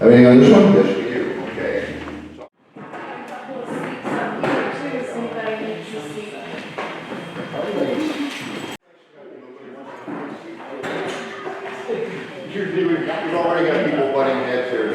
Everything on this one? Yes, we do. Okay. Usually we've already got people butting heads here.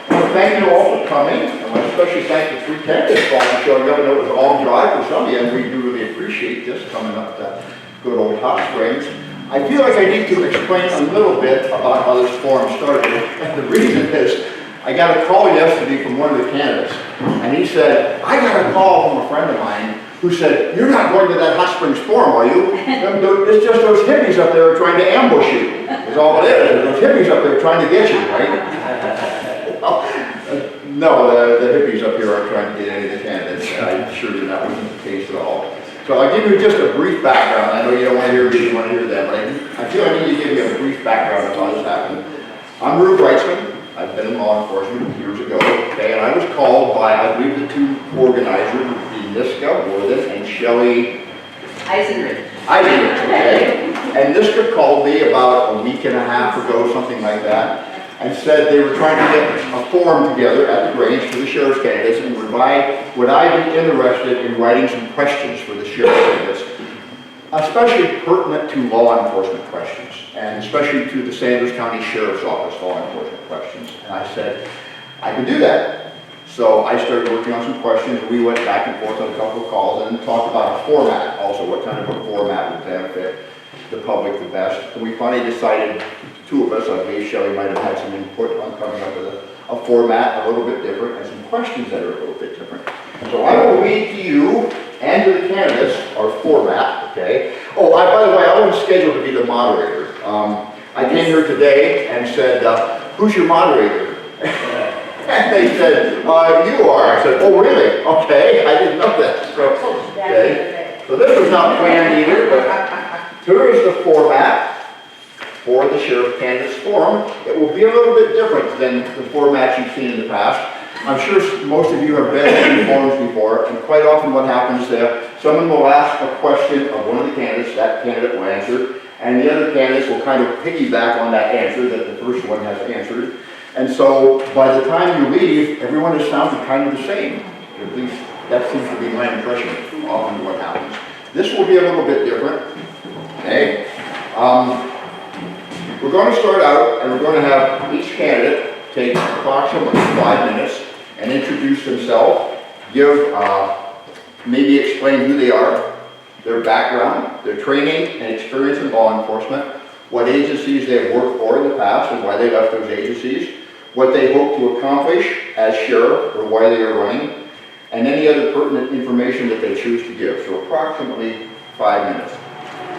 Well, thank you all for coming. I want to especially thank the three candidates for showing up. I know it was a long drive for some of you, and we do really appreciate this coming up to good old Hot Springs. I feel like I need to explain a little bit about how this forum started. And the reason is, I got a call yesterday from one of the candidates, and he said, I got a call from a friend of mine who said, you're not going to that Hot Springs forum, are you? It's just those hippies up there trying to ambush you. That's all it is. Those hippies up there trying to get you, right? No, the hippies up here aren't trying to get any of the candidates. I assure you that wasn't the case at all. So I'll give you just a brief background. I know you don't want to hear me, you want to hear them, but I feel I need to give you a brief background of how this happened. I'm Rube Wrightsman. I've been in law enforcement years ago, okay, and I was called by, I believe, the two organizers, Niska Worthen and Shelley Eisenrich, okay? And Niska called me about a week and a half ago, something like that, and said they were trying to get a forum together at the Grange for the sheriff's candidates, and would I be interested in writing some questions for the sheriff's candidates, especially pertinent to law enforcement questions, and especially to the Sanders County Sheriff's Office law enforcement questions. And I said, I can do that. So I started working on some questions, and we went back and forth on a couple of calls and talked about a format also, what kind of a format would benefit the public the best. And we finally decided, two of us, I believe Shelley might have had some input on coming up with a format a little bit different and some questions that are a little bit different. So I will read to you and to the candidates our format, okay? Oh, by the way, I wasn't scheduled to be the moderator. I came here today and said, who's your moderator? And they said, you are. I said, oh really? Okay, I didn't know that. So, okay. So this was not planned either, but here is the format for the Sheriff Candidates Forum. It will be a little bit different than the formats you've seen in the past. I'm sure most of you have been in forums before, and quite often what happens there, someone will ask a question of one of the candidates, that candidate will answer, and the other candidates will kind of piggyback on that answer that the first one has answered. And so by the time you leave, everyone is sounding kind of the same. At least that seems to be my impression of often what happens. This will be a little bit different, okay? We're going to start out and we're going to have each candidate take approximately 5 minutes and introduce themselves, give, maybe explain who they are, their background, their training and experience in law enforcement, what agencies they have worked for in the past and why they left those agencies, what they hope to accomplish as sheriff or why they are running, and any other pertinent information that they choose to give. So approximately 5 minutes.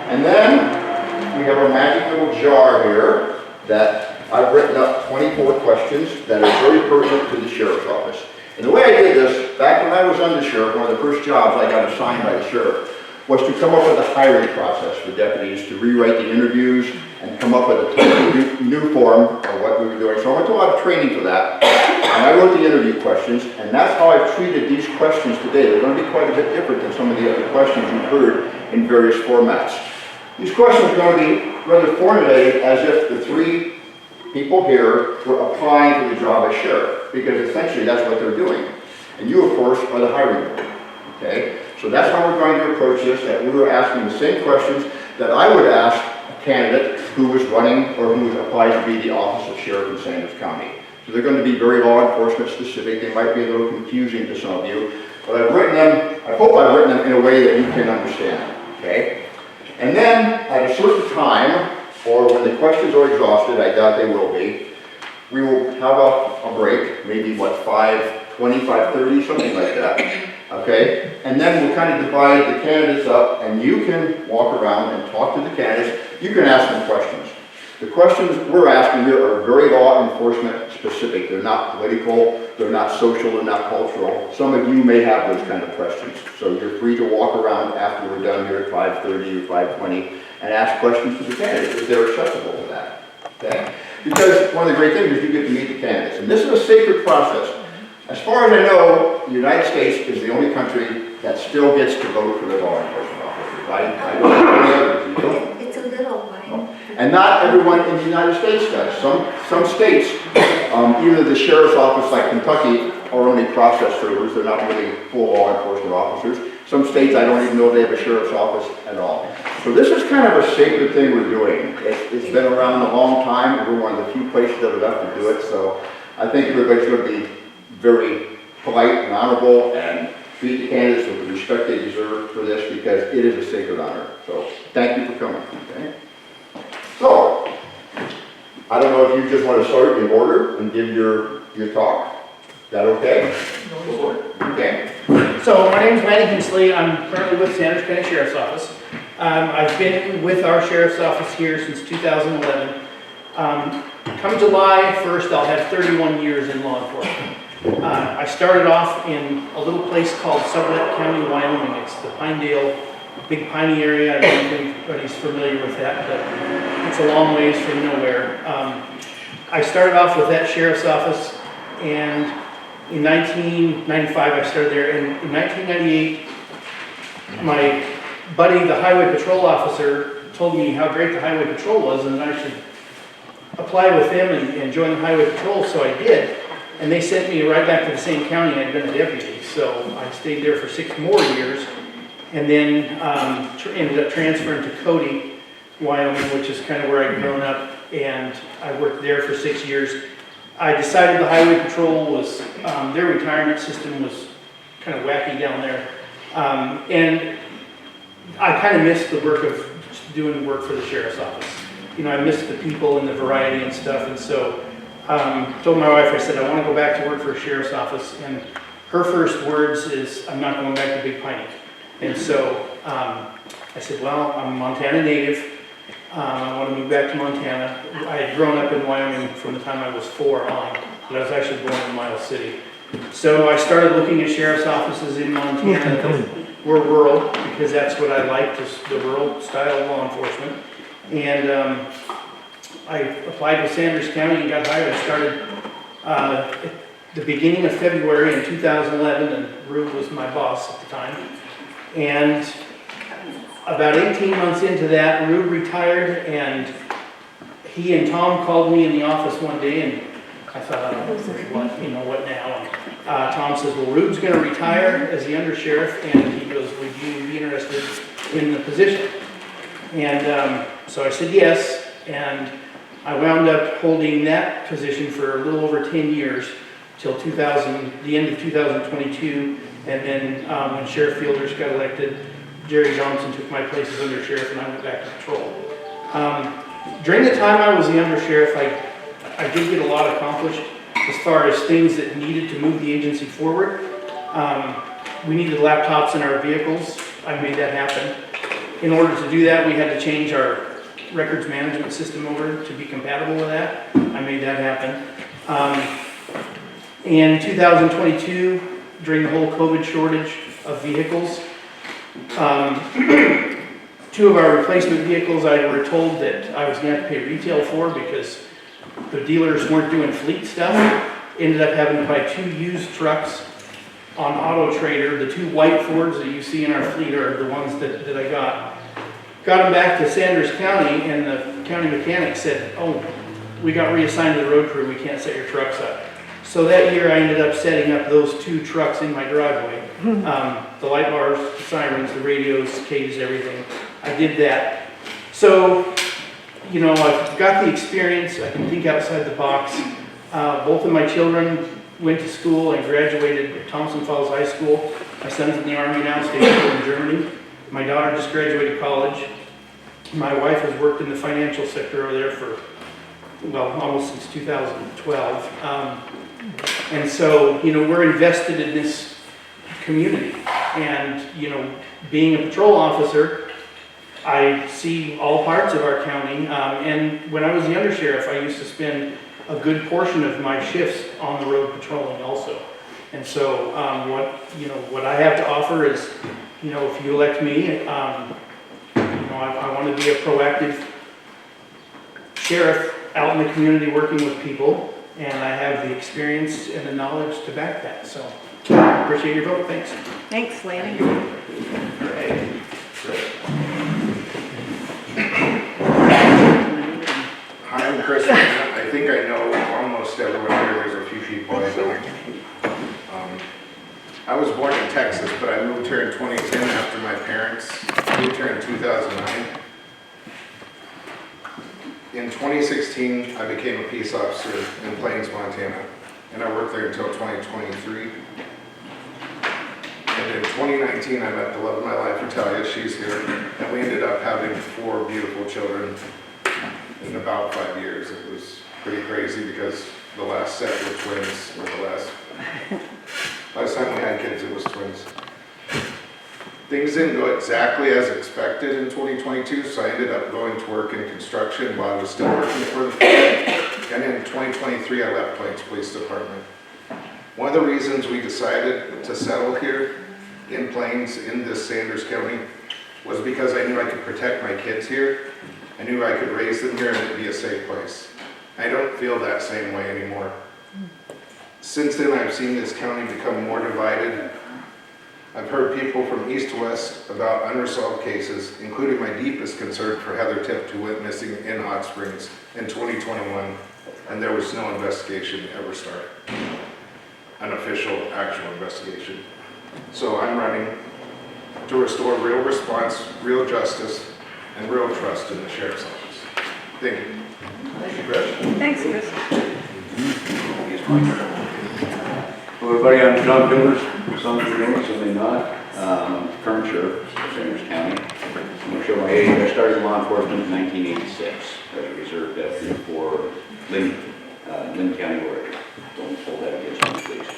And then we have a magic little jar here that I've written up 24 questions that are very pertinent to the sheriff's office. And the way I did this, back when I was under sheriff, one of the first jobs I got assigned by the sheriff was to come up with a hiring process for deputies, to rewrite the interviews and come up with a totally new form of what we were doing. So I went to a lot of training for that, and I wrote the interview questions, and that's how I've treated these questions today. They're going to be quite a bit different than some of the other questions you've heard in various formats. These questions are going to be rather formulated as if the three people here were applying for the job as sheriff, because essentially that's what they're doing. And you, of course, are the hiring board, okay? So that's how we're going to approach this, that we were asking the same questions that I would ask a candidate who was running or who applied to be the office of sheriff in Sanders County. So they're going to be very law enforcement specific. They might be a little confusing to some of you, but I've written them, I hope I've written them in a way that you can understand, okay? And then at a certain time, or when the questions are exhausted, I doubt they will be, we will have a break, maybe what, 5:20, 5:30, something like that, okay? And then we'll kind of divide the candidates up, and you can walk around and talk to the candidates. You can ask them questions. The questions we're asking here are very law enforcement specific. They're not political, they're not social, they're not cultural. Some of you may have those kind of questions. So you're free to walk around after we're done here at 5:30 or 5:20 and ask questions to the candidates if they're acceptable to that, okay? Because one of the great things is you get to meet the candidates. And this is a sacred process. As far as I know, the United States is the only country that still gets to vote for their law enforcement officers. I don't know any others, you know? It's a little white. And not everyone in the United States does. Some states, either the sheriff's office like Kentucky are only process servers, they're not really full law enforcement officers. Some states I don't even know they have a sheriff's office at all. So this is kind of a sacred thing we're doing. It's been around a long time, and we're one of the few places that are left to do it, so I think everybody's going to be very polite and honorable and treat the candidates with the respect they deserve for this because it is a sacred honor. So thank you for coming. Okay? So, I don't know if you just want to start in order and give your talk. Is that okay? Okay. So my name is Lanny Hensley. I'm currently with Sanders County Sheriff's Office. I've been with our Sheriff's Office here since 2011. Come July 1st, I'll have 31 years in law enforcement. I started off in a little place called Sublette County, Wyoming. It's the Pinedale, big piney area. I don't know if anybody's familiar with that, but it's a long ways from nowhere. I started off with that Sheriff's Office, and in 1995 I started there, and in 1998 my buddy, the highway patrol officer, told me how great the highway patrol was and that I should apply with them and join the highway patrol, so I did. And they sent me right back to the same county I'd been a deputy, so I stayed there for 6 more years, and then ended up transferring to Cody, Wyoming, which is kind of where I'd grown up, and I worked there for 6 years. I decided the highway patrol was, their retirement system was kind of wacky down there, and I kind of missed the work of doing work for the sheriff's office. You know, I missed the people and the variety and stuff, and so told my wife, I said, I want to go back to work for a sheriff's office, and her first words is, I'm not going back to Big Piney. And so I said, well, I'm a Montana native. I want to move back to Montana. I had grown up in Wyoming from the time I was 4 on, but I was actually born in Miles City. So I started looking at sheriff's offices in Montana that were rural, because that's what I liked, is the rural style of law enforcement. And I applied with Sanders County and got hired. I started at the beginning of February in 2011, and Rube was my boss at the time. And about 18 months into that, Rube retired, and he and Tom called me in the office one day, and I thought, what now? And Tom says, well, Rube's going to retire as the undersheriff, and he goes, would you be interested in the position? And so I said yes, and I wound up holding that position for a little over 10 years, till the end of 2022, and then when Sheriff Fielders got elected, Jerry Johnson took my place as undersheriff, and I went back to patrol. During the time I was the undersheriff, I did get a lot accomplished as far as things that needed to move the agency forward. We needed laptops in our vehicles. I made that happen. In order to do that, we had to change our records management system over to be compatible with that. I made that happen. In 2022, during the whole COVID shortage of vehicles, 2 of our replacement vehicles I were told that I was going to have to pay retail for because the dealers weren't doing fleet stuff. Ended up having to buy 2 used trucks on Auto Trader. The 2 white Fords that you see in our fleet are the ones that I got. Got them back to Sanders County, and the county mechanic said, oh, we got reassigned to the road crew, we can't set your trucks up. So that year I ended up setting up those 2 trucks in my driveway. The light bars, the sirens, the radios, cages, everything. I did that. So, you know, I've got the experience, I can think outside the box. Both of my children went to school and graduated at Thompson Falls High School. My son's in the Army now, stationed in Germany. My daughter just graduated college. My wife has worked in the financial sector over there for, well, almost since 2012. And so, you know, we're invested in this community. And, you know, being a patrol officer, I see all parts of our county. And when I was the undersheriff, I used to spend a good portion of my shifts on the road patrolling also. And so what I have to offer is, you know, if you elect me, I want to be a proactive sheriff out in the community working with people. and I have the experience and the knowledge to back that. So appreciate your vote. Thanks. Thanks, Lanny. Hi, I'm Chris. I think I know almost everyone here. There's a few people I don't. I was born in Texas, but I moved here in 2010 after my parents moved here in 2009. In 2016, I became a peace officer in Plains, Montana, and I worked there until 2023. And in 2019, I met the love of my life, Natalia. She's here, and we ended up having 4 beautiful children in about 5 years. It was pretty crazy because the last set were twins, or the last time we had kids, it was twins. Things didn't go exactly as expected in 2022, so I ended up going to work in construction while I was still working for the police. And in 2023, I left Plains Police Department. One of the reasons we decided to settle here in Plains, in this Sanders County, was because I knew I could protect my kids here. I knew I could raise them here and it'd be a safe place. I don't feel that same way anymore. Since then, I've seen this county become more divided. I've heard people from east to west about unresolved cases, including my deepest concern for Heather Tift, who went missing in Hot Springs in 2021, and there was no investigation ever started, an official, actual investigation. So I'm running to restore real response, real justice, and real trust in the Sheriff's Office. Thank you. Thank you, Chris. Thanks, Chris. Hello everybody, I'm Shawn Fielders. Some of you know me, some may not. I'm current sheriff of Sanders County. I'm going to show my age. I started in law enforcement in 1986 as a reserve deputy for Lynn County, Oregon. Don't hold that against me, please.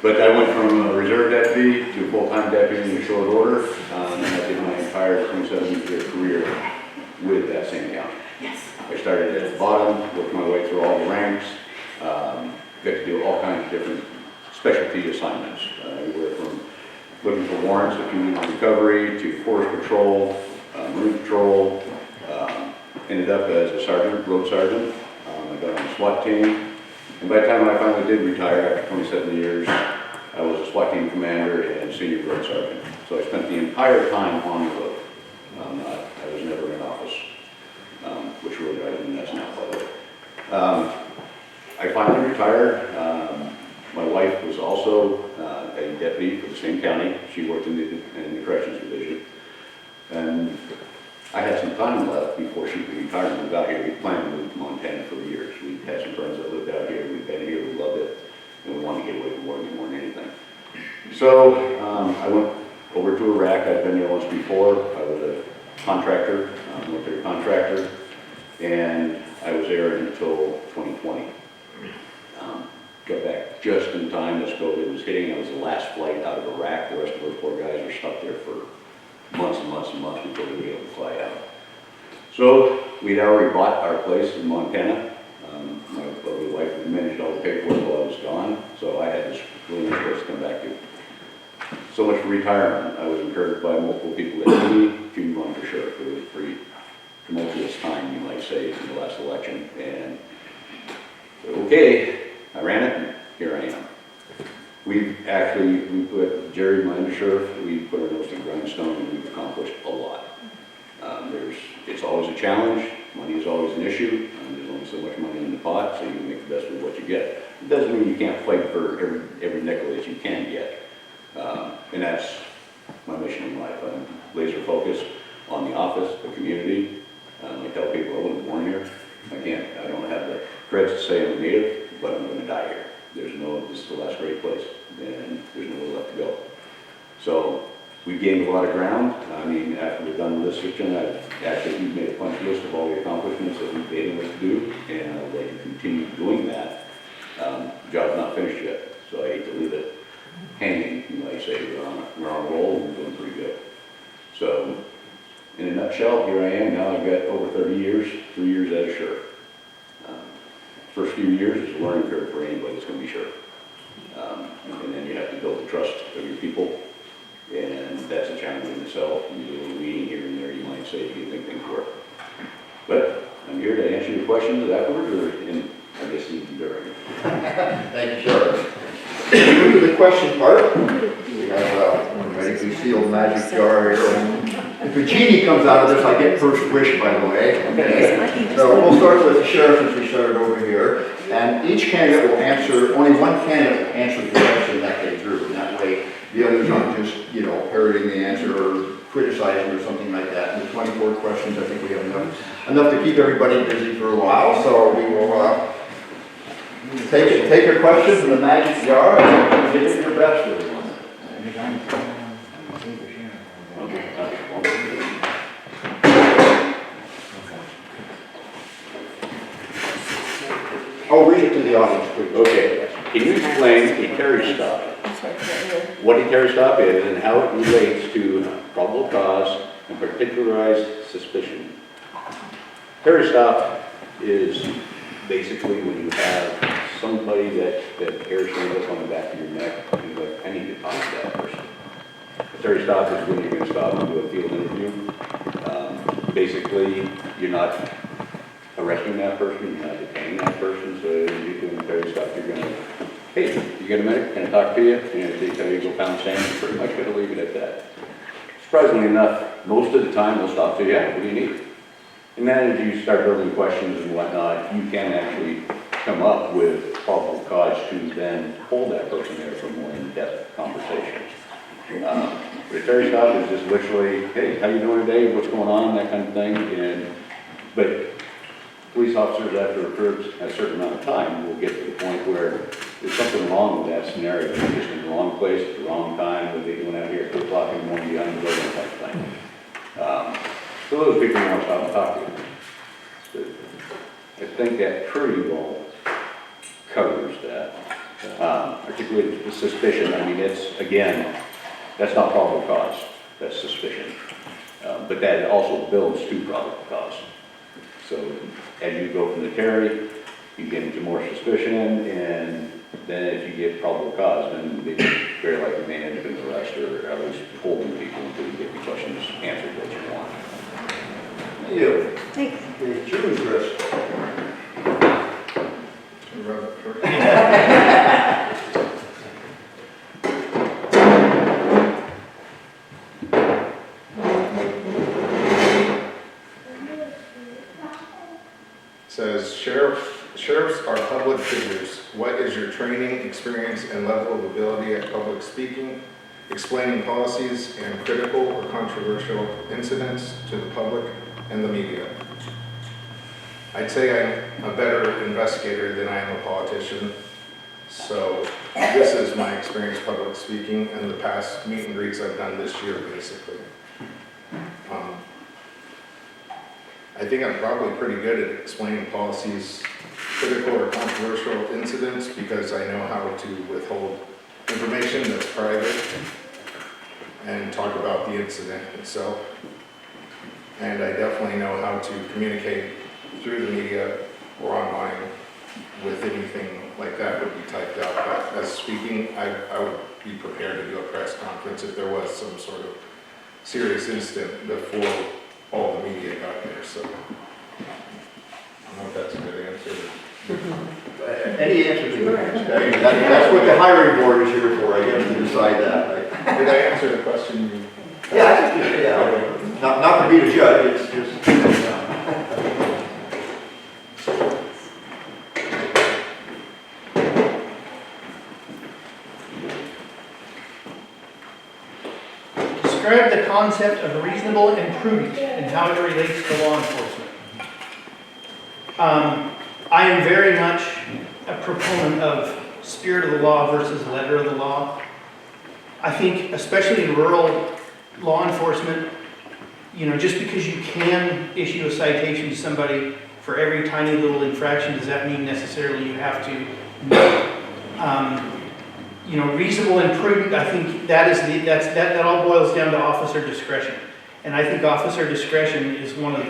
But I went from a reserve deputy to full-time deputy in short order, and I did my entire 27-year career with that same county. I started at the bottom, worked my way through all the ranks, got to do all kinds of different specialty assignments. Anywhere from looking for warrants of community recovery to forest patrol, marine patrol, ended up as a sergeant, road sergeant. I got on the SWAT team, and by the time I finally did retire after 27 years, I was a SWAT team commander and senior road sergeant. So I spent the entire time on the road. I was never in office, which really drives me nuts now, by the way. I finally retired. My wife was also a deputy for the same county. She worked in the corrections division. And I had some time left before she could retire and move out here. We planned to move to Montana for years. We had some friends that lived out here. We've been here, we loved it, and we wanted to get away from Oregon more than anything. So I went over to Iraq. I'd been there once before. I was a contractor, military contractor, and I was there until 2020. Got back just in time as COVID was hitting. I was the last flight out of Iraq. The rest of those poor guys were stuck there for months and months and months before they were able to fly out. So we'd already bought our place in Montana. My lovely wife had managed all the paperwork while I was gone, so I had this really nice place to come back to. So much for retirement. I was encouraged by multiple people that knew me to run for sheriff. It was a pretty tumultuous time, you might say, in the last election. And so, okay, I ran it, and here I am. We put Jerry, my undersheriff, we put our nose to the grindstone, and we've accomplished a lot. It's always a challenge. Money is always an issue. There's only so much money in the pot, so you make the best with what you get. It doesn't mean you can't fight for every nickel that you can get. And that's my mission in life. I'm laser focused on the office, the community. I tell people I wasn't born here. I don't have the credits to say I'm a native, but I'm going to die here. This is the last great place, and there's nowhere left to go. So we gained a lot of ground. I mean, after we're done with this section, we've made a punch list of all the accomplishments that we've been able to do, and I'd like to continue doing that. The job's not finished yet, so I hate to leave it hanging. You might say we're on a roll, and we're doing pretty good. So, in a nutshell, here I am now. I've got over 30 years, 3 years as a sheriff. First few years is a learning curve for anybody that's going to be sheriff. And then you have to build the trust of your people, and that's a challenge in itself. You do a little weeding here and there, you might say, to make things work. But I'm here to answer your questions afterwards, or I guess even during. Thank you, Sheriff. Moving to the question part. We have a medically sealed magic jar here. If a genie comes out of this, I get first wish, by the way. Okay. So we'll start with the sheriff since we started over here. And each candidate will answer, only one candidate will answer the question that they drew. And that way, the others aren't just, parroting the answer or criticizing or something like that. And the 24 questions, I think we have enough to keep everybody busy for a while. So we will take your questions from the magic jar and give it your best, everyone. I'll read it to the audience, please. Okay, can you explain a Terry stop? What a Terry stop is and how it relates to probable cause and particularized suspicion. Terry stop is basically when you have somebody that hairs stand up on the back of your neck and you're like, I need to talk to that person. A Terry stop is when you're going to stop and do a field interview. Basically, you're not arresting that person, you're not detaining that person, so you're doing a Terry stop, you're going to, hey, you got a minute, can I talk to you? And if they tell you to go pound sand, you're pretty much going to leave it at that. Surprisingly enough, most of the time they'll stop to, yeah, what do you need? And then as you start building questions and whatnot, you can actually come up with probable cause to then hold that person there for more in-depth conversation. But a Terry stop is just literally, hey, how you doing today? What's going on? That kind of thing. But police officers, after a certain amount of time, will get to the point where there's something wrong with that scenario. They're just in the wrong place at the wrong time. What are they doing out here at 2 o'clock in the morning behind the building type thing. So those people want to stop and talk to you. But I think that pretty well covers that. Particularly the suspicion. I mean, it's, again, that's not probable cause. That's suspicion. But that also builds to probable cause. So as you go from the Terry, you get into more suspicion, and then if you get probable cause, then they very likely may end up in the arrest or at least holding people until you get the questions answered that you want. Thank you. Thanks. Choose, Chris. Says, sheriffs are public figures. What is your training, experience, and level of ability at public speaking, explaining policies and critical or controversial incidents to the public and the media? I'd say I'm a better investigator than I am a politician. So this is my experience public speaking and the past meet and greets I've done this year, basically. I think I'm probably pretty good at explaining policies, critical or controversial incidents, because I know how to withhold information that's private and talk about the incident itself. And I definitely know how to communicate through the media or online with anything like that would be typed out. But as speaking, I would be prepared to do a press conference if there was some sort of serious incident before all the media got there. So I don't know if that's a good answer. Any answer to that? That's what the hiring board is here for, I guess, to decide that. Right? Did I answer the question? Yeah, I think you did. Yeah. Not for me to judge, it's just. Describe the concept of reasonable and prudent and how it relates to law enforcement. I am very much a proponent of spirit of the law versus letter of the law. I think, especially in rural law enforcement, just because you can issue a citation to somebody for every tiny little infraction, does that mean necessarily you have to? No. Reasonable and prudent, I think that all boils down to officer discretion. And I think officer discretion is one of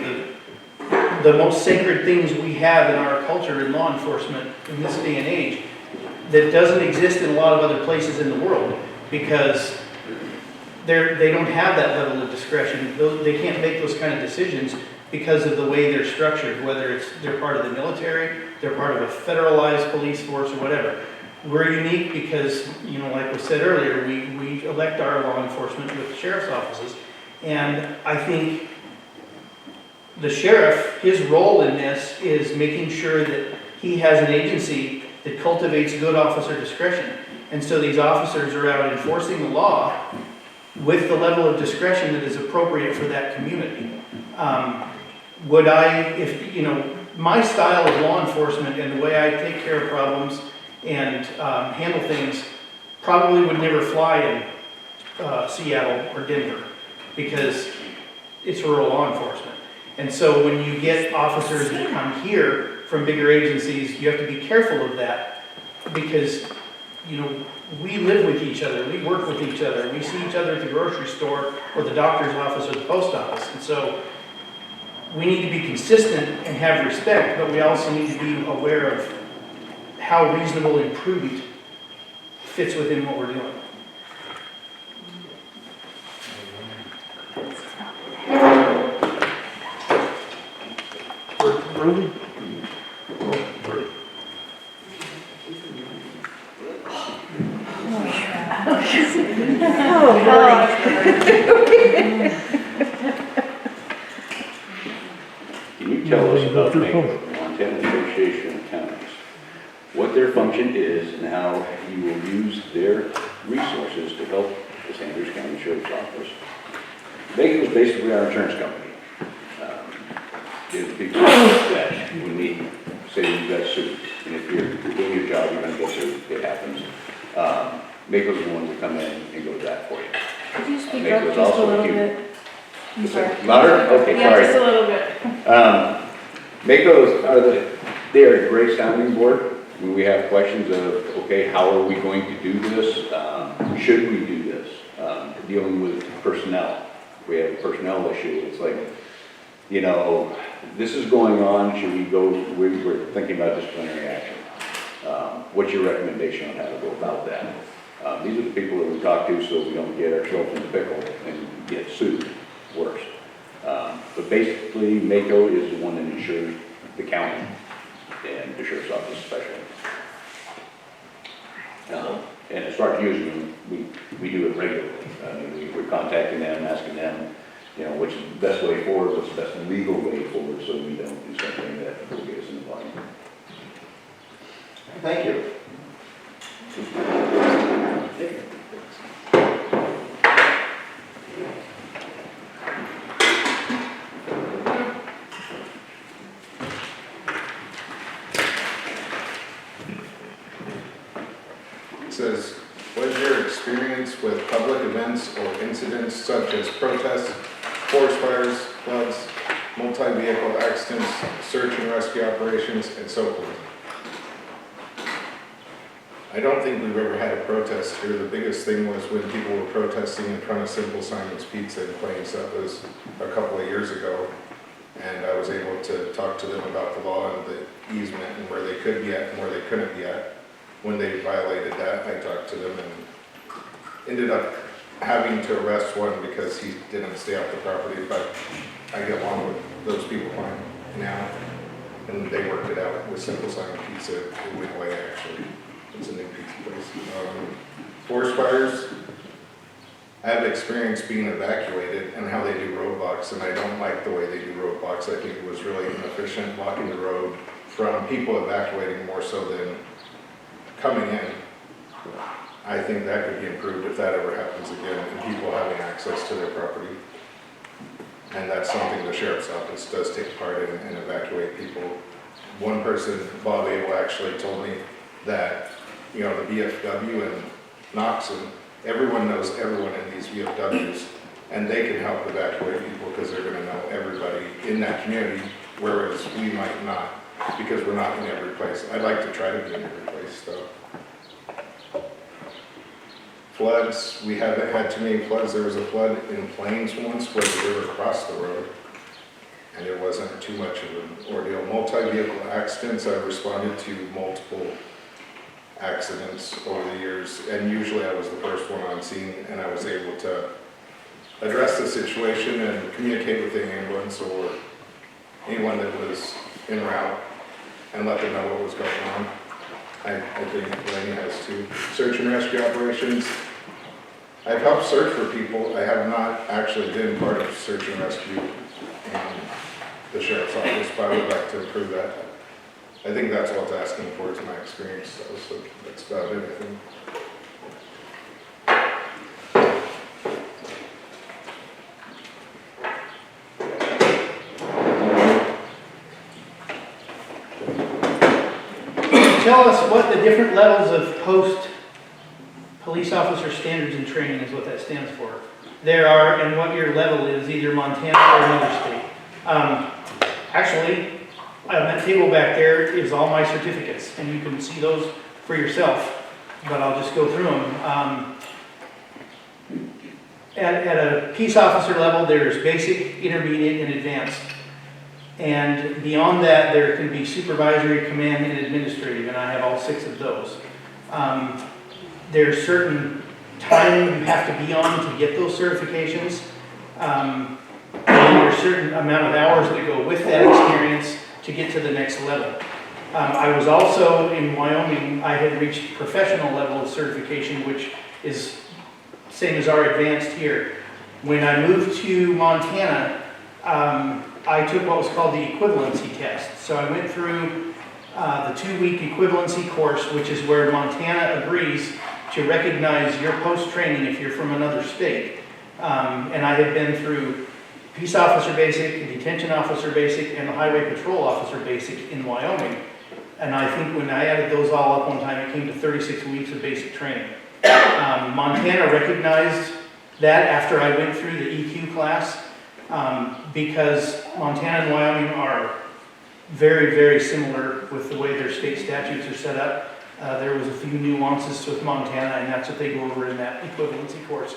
the most sacred things we have in our culture in law enforcement in this day and age that doesn't exist in a lot of other places in the world, because they don't have that level of discretion. They can't make those kind of decisions because of the way they're structured, whether they're part of the military, they're part of a federalized police force or whatever. We're unique because, you know, like was said earlier, we elect our law enforcement with the sheriff's offices. And I think the sheriff, his role in this is making sure that he has an agency that cultivates good officer discretion. And so these officers are out enforcing the law with the level of discretion that is appropriate for that community. Would I, if, you know, my style of law enforcement and the way I take care of problems and handle things probably would never fly in Seattle or Denver because it's rural law enforcement. And so when you get officers that come here from bigger agencies, you have to be careful of that because, you know, we live with each other, we work with each other, we see each other at the grocery store or the doctor's office or the post office. And so we need to be consistent and have respect, but we also need to be aware of how reasonable and prudent fits within what we're doing. Ruby? Can you tell us about the Montana Association of Counties? What their function is and how you will use their resources to help the Sanders County Sheriff's Office. MACO is basically our insurance company. They're the people that when we say you got sued, and if you're doing your job, you're going to get sued, it happens. MACO is the one to come in and go to that for you. Could you speak MACO up is just a also little huge. bit? I'm sorry. Louder? Okay, Yeah, sorry. just a little bit. MACOs are they are a great sounding board. When we have questions of, okay, how are we going to do this? Should we do this? Dealing with personnel. If we have a personnel issue, it's like, you know, this is going on, should we go, we're thinking about disciplinary action. What's your recommendation on how to go about that? These are the people that we talk to so we don't get ourselves in the pickle and get sued worse. But basically, MACO is the one that insures the county and the sheriff's office especially. And as far as using them, we do it regularly. I mean, we're contacting them, asking them, you know, what's the best way forward, what's the best legal way forward, so we don't do something that will get us in the bind. Thank you. It says, what is your experience with public events or incidents such as protests, forest fires, floods, multi-vehicle accidents, search and rescue operations, and so forth? I don't think we've ever had a protest here. The biggest thing was when people were protesting in front of Simple Simon's Pizza in Plains. That was a couple of years ago. And I was able to talk to them about the law and the easement and where they could be at and where they couldn't be at. When they violated that, I talked to them and ended up having to arrest one because he didn't stay off the property, but I get along with those people fine now. And they worked it out with Simple Simon Pizza. It went away actually. It's a new pizza place. Forest fires, I have experience being evacuated and how they do roadblocks, and I don't like the way they do roadblocks. I think it was really inefficient blocking the road from people evacuating more so than coming in. I think that could be improved if that ever happens again and people having access to their property. And that's something the sheriff's office does take part in and evacuate people. One person, Bob Abel, actually told me that, you know, the VFW and Knoxon, everyone knows everyone in these VFWs, and they can help evacuate people because they're going to know everybody in that community, whereas we might not, because we're not in every place. I'd like to try to be in every place, though. Floods, we haven't had too many floods. There was a flood in Plains once where the river crossed the road, and it wasn't too much of an ordeal. Multi-vehicle accidents, I've responded to multiple accidents over the years, and usually I was the first one on scene, and I was able to address the situation and communicate with the ambulance or anyone that was en route and let them know what was going on. I think Lanny has too. Search and rescue operations. I've helped search for people. I have not actually been part of search and rescue in the sheriff's office, but I would like to improve that. I think that's all it's asking for, is my experience, so that's about it, I think. Tell us what the different levels of post police officer standards and training is, what that stands for. There are, and what your level is, either Montana or another state. Actually, on that table back there is all my certificates, and you can see those for yourself, but I'll just go through them. At a peace officer level, there's basic, intermediate, and advanced. And beyond that, there can be supervisory, command, and administrative, and I have all 6 of those. There's certain time you have to be on to get those certifications. And there's a certain amount of hours that go with that experience to get to the next level. I was also in Wyoming, I had reached professional level of certification, which is same as our advanced here. When I moved to Montana, I took what was called the equivalency test. So I went through the 2-week equivalency course, which is where Montana agrees to recognize your post-training if you're from another state. And I had been through Peace Officer Basic, Detention Officer Basic, and the Highway Patrol Officer Basic in Wyoming. And I think when I added those all up one time, it came to 36 weeks of basic training. Montana recognized that after I went through the EQ class, because Montana and Wyoming are very, very similar with the way their state statutes are set up. There was a few nuances with Montana, and that's what they go over in that equivalency course.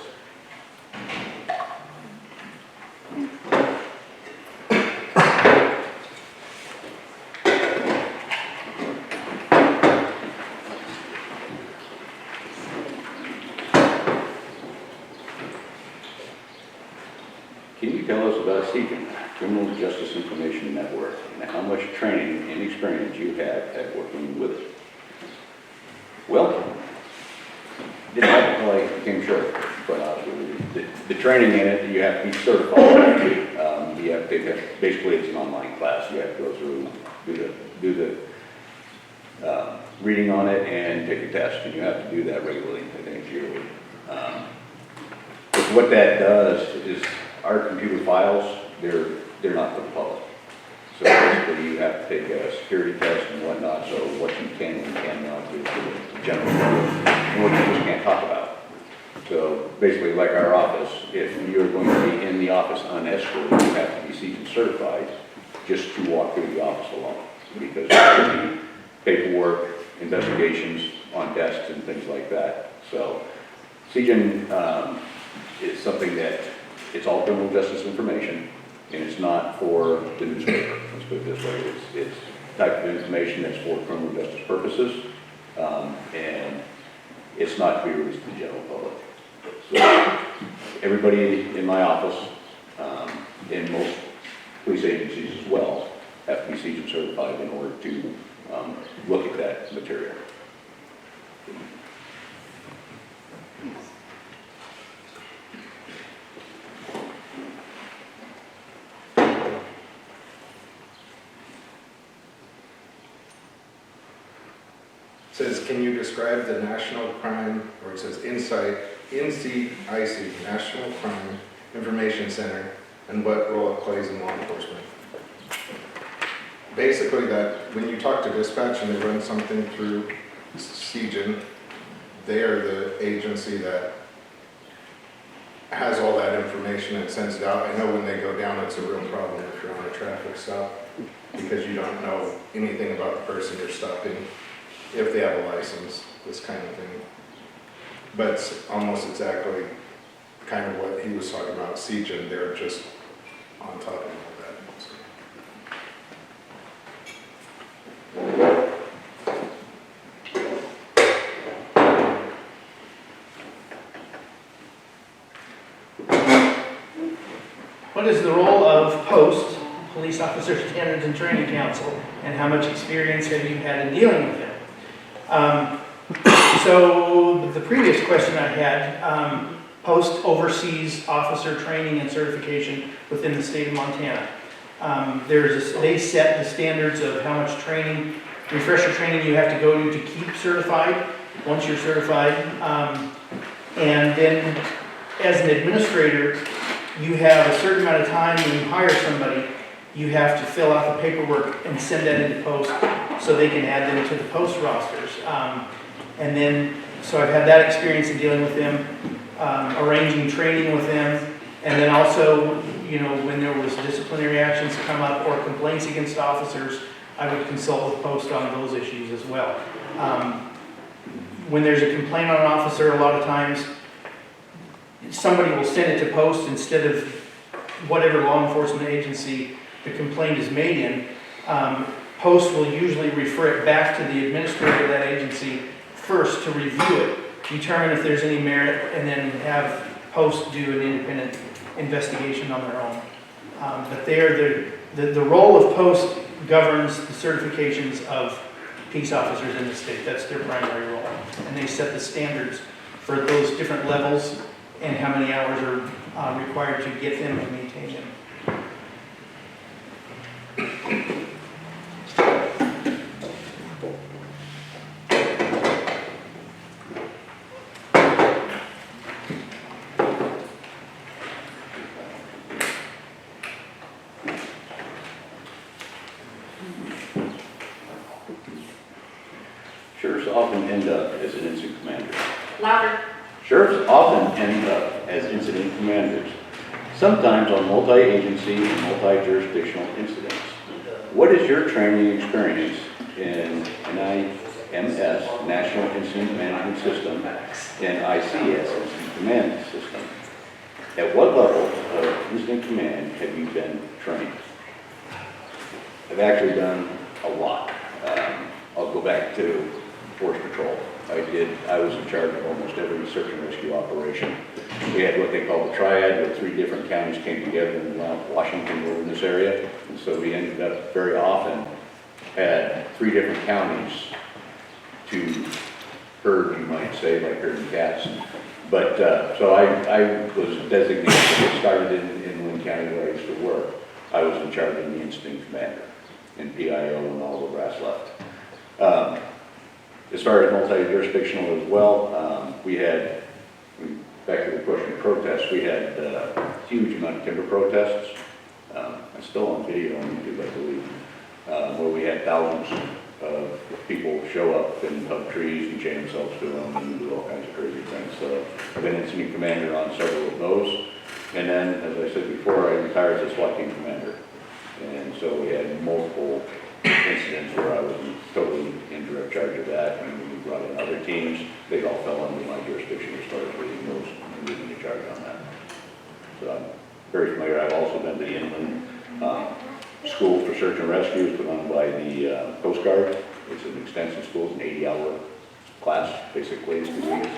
Can you tell us about CJIN, Criminal Justice Information Network, and how much training and experience you have at working with it? Well, didn't have it until I became sheriff, quite honestly with you. The training in it, you have to be certified. You have to, basically it's an online class. You have to go through, do the reading on it and take a test, and you have to do that regularly, I think it's yearly. What that does is our computer files, they're not for the public. So basically you have to take a security test and whatnot, so what you can and cannot do for the general public, and what you just can't talk about. So basically like our office, if you're going to be in the office unescorted, you have to be CJIN certified just to walk through the office alone. Because there can be paperwork, investigations on desks and things like that. So CJIN is something that it's all criminal justice information, and it's not for the newspaper. Let's put it this way: it's type of information that's for criminal justice purposes, and it's not to be released to the general public. So everybody in my office, and most police agencies as well, have to be CJIN certified in order to look at that material. It says, can you describe the National Crime, or it says NCIC, National Crime Information Center, and what role it plays in law enforcement? Basically that, when you talk to dispatch and they run something through CJIN, they are the agency that has all that information and sends it out. I know when they go down, it's a real problem if you're on a traffic stop, because you don't know anything about the person you're stopping, if they have a license, this kind of thing. But it's almost exactly kind of what he was talking about, CJIN, they're just on top of all that. What is the role of POST, Police Officer Standards and Training Council, and how much experience have you had in dealing with them? So the previous question I had, post oversees officer training and certification within the state of Montana. They set the standards of how much training, refresher training you have to go to keep certified, once you're certified. And then as an administrator, you have a certain amount of time when you hire somebody, you have to fill out the paperwork and send that into post so they can add them to the post rosters. And then, so I've had that experience in dealing with them, arranging training with them, and then also, you know, when there was disciplinary actions come up or complaints against officers, I would consult with post on those issues as well. When there's a complaint on an officer, a lot of times, somebody will send it to post instead of whatever law enforcement agency the complaint is made in. Post will usually refer it back to the administrator of that agency first to review it, determine if there's any merit, and then have post do an independent investigation on their own. But the role of post governs the certifications of peace officers in the state. That's their primary role. And they set the standards for those different levels and how many hours are required to get them and maintain them. Sheriffs often end up as an incident commander. Louder. Sheriffs often end up as incident commanders, sometimes on multi-agency and multi-jurisdictional incidents. What is your training experience in NIMS, National Incident Management System, and ICS, Incident Command System? At what level of incident command have you been trained? I've actually done a lot. I'll go back to Force Patrol. I was in charge of almost every search and rescue operation. We had what they call the triad, where 3 different counties came together in the Washington wilderness area. And so we ended up very often had 3 different counties to herd, you might say, like herding cats. But, so I was designated, I started in Lynn County where I used to work. I was in charge of the incident commander and PIO and all the brass left. As far as multi-jurisdictional as well, we had, back to the question of protests, we had a huge amount of timber protests. It's still on video on YouTube, I believe, where we had thousands of people show up and hug trees and chain themselves to them and do all kinds of crazy things. So I've been incident commander on several of those. And then, as I said before, I retired as a SWAT team commander. And so we had multiple incidents where I was totally in direct charge of that, and we brought in other teams. They all fell under my jurisdiction as far as leading those and leading the charge on that. So I'm very familiar. I've also been to the inland school for search and rescue. It's put on by the Coast Guard. It's an extensive school. It's an 80-hour class, basically, it's 2 weeks.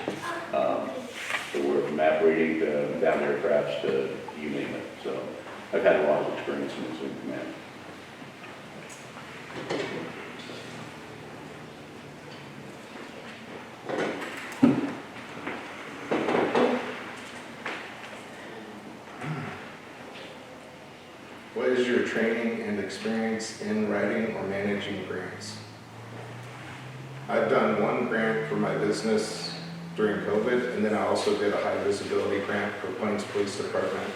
So we're from map reading to down aircrafts to you name it. So I've had a lot of experience in incident command. What is your training and experience in writing or managing grants? I've done 1 grant for my business during COVID, and then I also did a high visibility grant for Plains Police Department.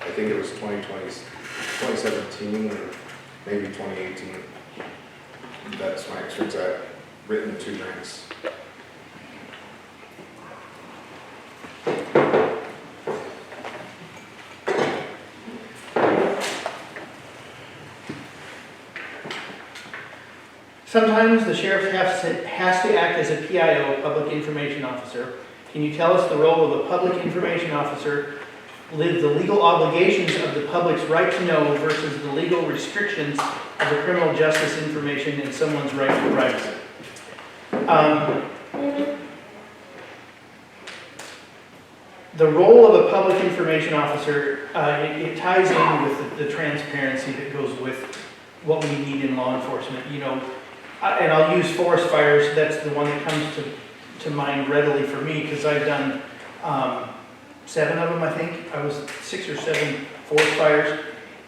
I think it was 2017 or maybe 2018. That's my experience. I've written 2 grants. Sometimes the sheriff has to act as a PIO, Public Information Officer. Can you tell us the role of a Public Information Officer, the legal obligations of the public's right to know versus the legal restrictions of the criminal justice information and someone's right to privacy? The role of a Public Information Officer, it ties in with the transparency that goes with what we need in law enforcement. You know, and I'll use forest fires, that's the one that comes to mind readily for me, because I've done 7 of them, I think. I was 6 or 7 forest fires.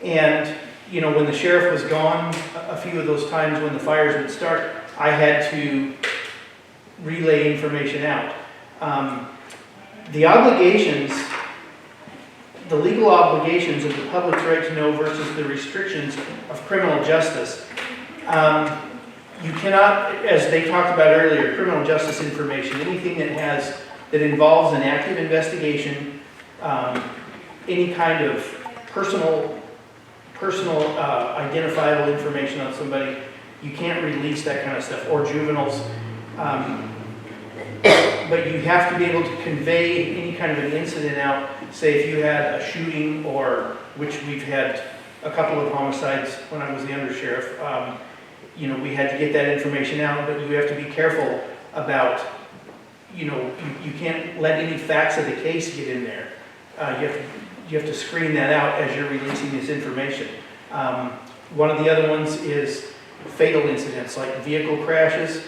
And, you know, when the sheriff was gone, a few of those times when the fires would start, I had to relay information out. The obligations, the legal obligations of the public's right to know versus the restrictions of criminal justice. You cannot, as they talked about earlier, criminal justice information, anything that involves an active investigation, any kind of personal identifiable information on somebody, you can't release that kind of stuff, or juveniles. But you have to be able to convey any kind of an incident out. Say if you had a shooting, or which we've had a couple of homicides when I was the undersheriff. You know, we had to get that information out, but you have to be careful about, you know, you can't let any facts of the case get in there. You have to screen that out as you're releasing this information. One of the other ones is fatal incidents like vehicle crashes.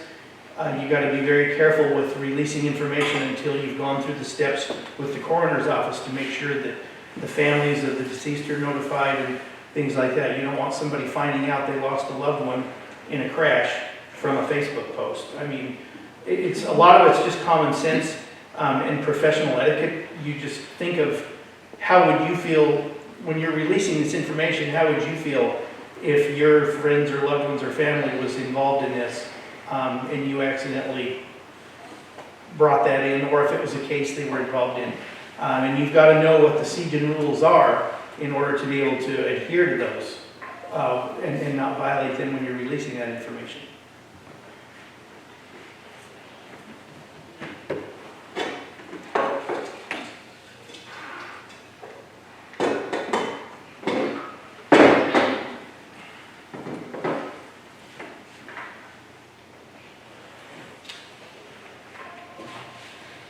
You got to be very careful with releasing information until you've gone through the steps with the coroner's office to make sure that the families of the deceased are notified and things like that. You don't want somebody finding out they lost a loved one in a crash from a Facebook post. I mean, it's a lot of it's just common sense and professional etiquette. You just think of how would you feel when you're releasing this information. How would you feel if your friends or loved ones or family was involved in this and you accidentally brought that in, or if it was a case they were involved in. And you've got to know what the CJIN rules are in order to be able to adhere to those and not violate them when you're releasing that information.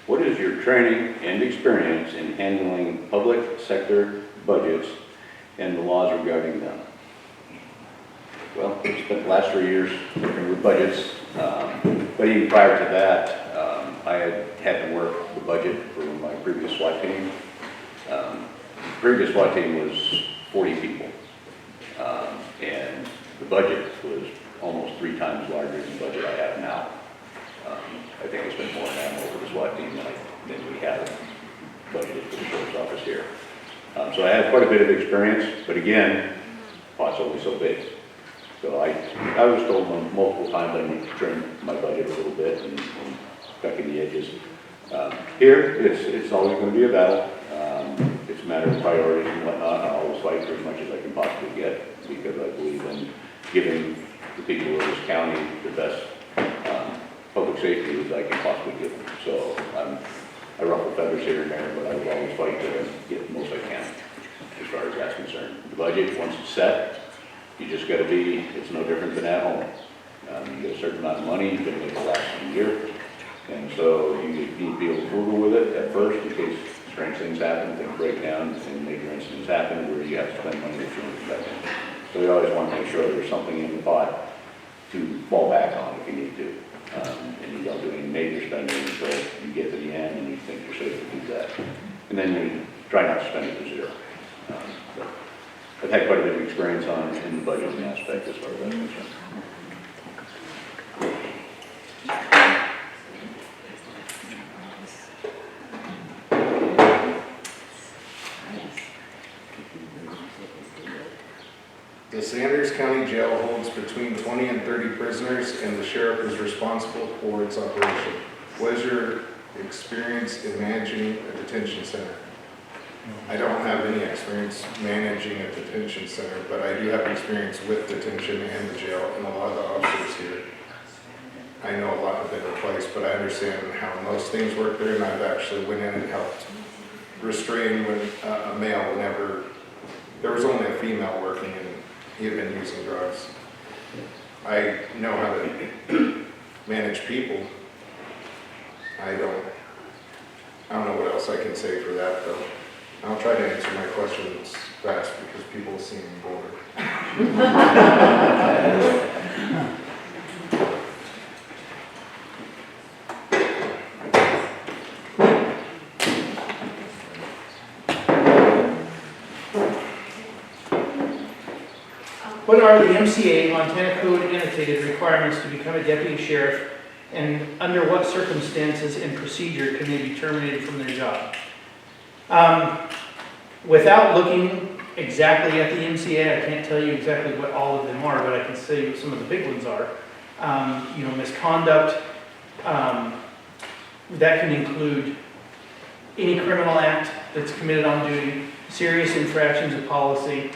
What is your training and experience in handling public sector budgets and the laws regarding them? Well, I spent the last 3 years working with budgets, but even prior to that, I had to work the budget for my previous SWAT team. The previous SWAT team was 40 people, and the budget was almost 3 times larger than the budget I have now. I think I spent more time over the SWAT team than we have budgeted for the sheriff's office here. So I have quite a bit of experience, but again, pot's only so big. So I was told multiple times I need to trim my budget a little bit and tuck in the edges. Here, it's always going to be a battle. It's a matter of priorities and whatnot. I always fight for as much as I can possibly get because I believe in giving the people of this county the best public safety as I can possibly give them. So I ruffle feathers here and there, but I will always fight to get the most I can as far as that's concerned. The budget, once it's set, you just got to be, it's no different than at home. You get a certain amount of money, you're going to make it last a year. And so you need to be able to fool with it at first in case strange things happen, things break down, and major incidents happen where you have to spend money that you don't expect. So we always want to make sure there's something in the pot to fall back on if you need to. And you don't do any major spending until you get to the end and you think you're safe to do that. And then you try not to spend it to zero. But I've had quite a bit of experience in the budgeting aspect as far as that's concerned. The Sanders County Jail holds between 20 and 30 prisoners, and the sheriff is responsible for its operation. What is your experience in managing a detention center? I don't have any experience managing a detention center, but I do have experience with detention and the jail, and a lot of the officers here. I know a lot have been replaced, but I understand how most things work there, and I've actually went in and helped restrain when a male, whenever there was only a female working and he had been using drugs. I know how to manage people. I don't know what else I can say for that, though. I'll try to answer my questions fast because people seem bored. What are the MCA, Montana Code annotated requirements to become a deputy sheriff, and under what circumstances and procedure can they be terminated from their job? Without looking exactly at the MCA, I can't tell you exactly what all of them are, but I can say what some of the big ones are. You know, misconduct, that can include any criminal act that's committed on duty, serious infractions of policy,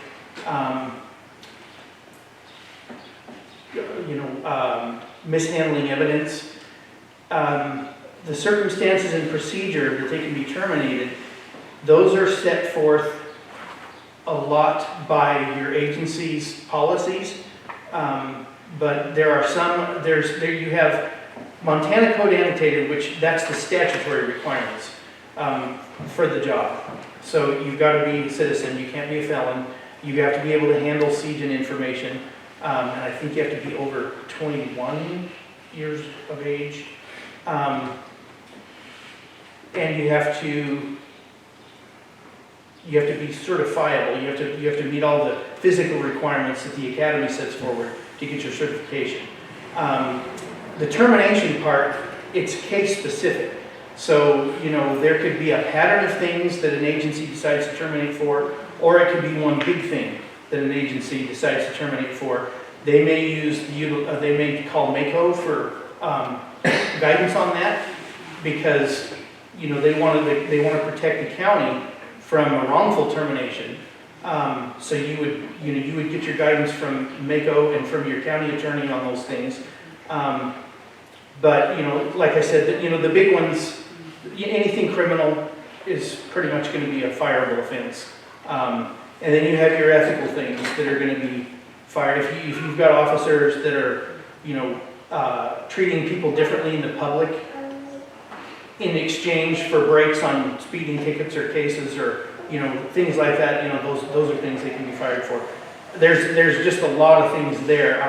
mishandling evidence. The circumstances and procedure that they can be terminated, those are set forth a lot by your agency's policies. But there are some, you have Montana Code annotated, which that's the statutory requirements for the job. So you've got to be a citizen, you can't be a felon, you have to be able to handle siege and information, and I think you have to be over 21 years of age. And you have to be certifiable, you have to meet all the physical requirements that the academy sets forward to get your certification. The termination part, it's case specific. So, you know, there could be a pattern of things that an agency decides to terminate for, or it could be one big thing that an agency decides to terminate for. They may call MACO for guidance on that, because, you know, they want to protect the county from a wrongful termination. So you would get your guidance from MACO and from your county attorney on those things. But, you know, like I said, you know, the big ones, anything criminal is pretty much going to be a fireable offense. And then you have your ethical things that are going to be fired. If you've got officers that are, you know, treating people differently in the public in exchange for breaks on speeding tickets or cases, or, you know, things like that, you know, those are things they can be fired for. There's just a lot of things there.